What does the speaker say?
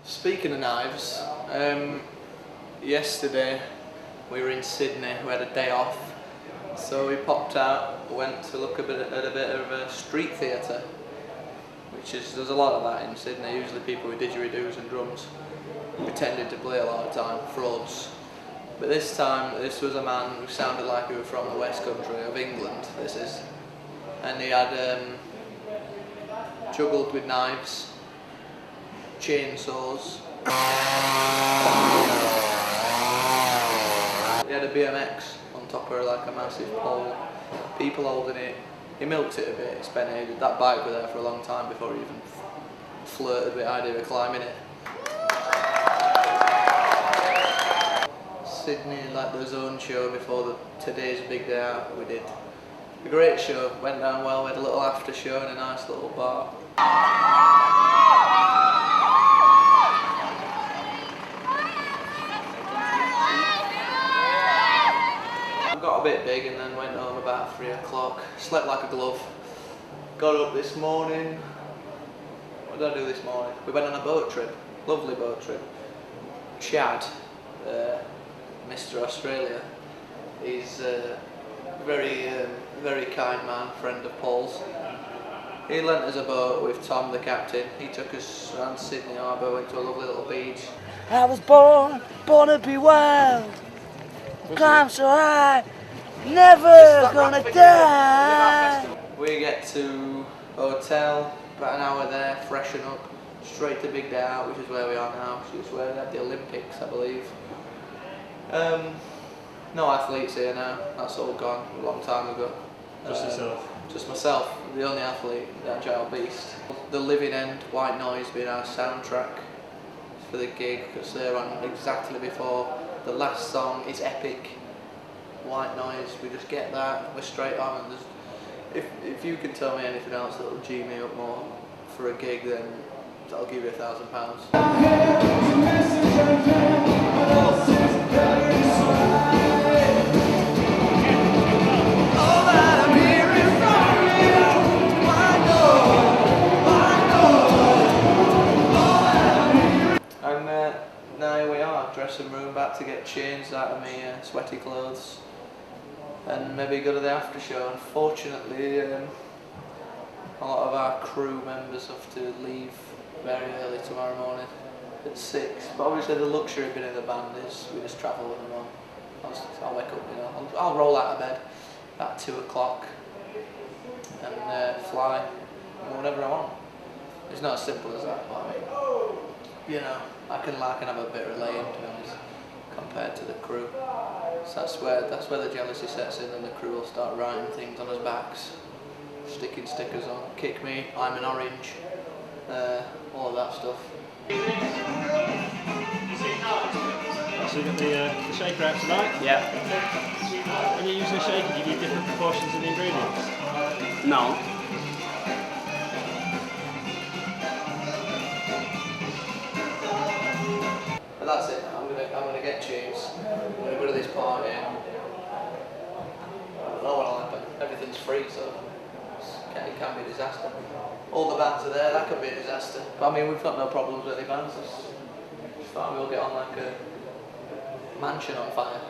Speaking of knives, yesterday we were in Sydney, we had a day off, so we popped out, went to look at a bit of a street theatre, there's a lot of that in Sydney, usually people with didgeridoos and drums pretending to play a lot of time, frauds. But this time, this was a man who sounded like he was from the West Country of England, and he had juggled with knives, chainsaws. He had a BMX on top of like a massive pole, people holding it. He milked it a bit, spent ages. That bike was there for a long time before he even flirted with the idea of climbing it. Sydney, like the Zone show before today's big day out, we did a great show, went down well, we had a little after show in a nice little bar. Got a bit big and then went home about 3 o'clock, slept like a glove, got up this morning. What did I do this morning? We went on a boat trip, lovely boat trip. Chad, Mr. Australia, he's a very kind man, friend of Paul's. He lent us a boat with Tom the captain. He took us around Sydney Harbour, went to a lovely little beach. I was born to be wild, climb so high, never gonna die. We get to hotel, about an hour there, freshen up, straight to Big Day Out, which is where we are now, which is where they had the Olympics, I believe. No athletes here now, that's all gone a long time ago. Just yourself? Just myself, the only athlete, the Agile Beast. The Living End, White Noise being our soundtrack for the gig, because they're on exactly before. The last song is epic. White Noise, we just get that, we're straight on. And if you can tell me anything else that'll G me up more for a gig, then I'll give you £1,000. Now here we are, dressing room, about to get changed out of my sweaty clothes and maybe go to the after show. Unfortunately, a lot of our crew members have to leave very early tomorrow morning at 6. But obviously the luxury of being in the band is we just travel when we're on. I'll wake up, I'll roll out of bed at 2 o'clock and fly whenever I want. It's not as simple as that, but I mean, I can have a bit of lane, to be honest, compared to the crew. So that's where the jealousy sets in, and the crew will start writing things on us backs, sticking stickers on, kick me, I'm an orange, all of that stuff. So you got the shaker out tonight? Yeah. When you're using a shaker, do you need different proportions of the ingredients? No. That's it. I'm gonna get changed. I'm gonna go to this party. I don't know what'll happen. Everything's free, so it can be a disaster. All the bands are there. That could be a disaster. But I mean, we've got no problems with any bands. It's fine. We'll get on like a mansion on fire.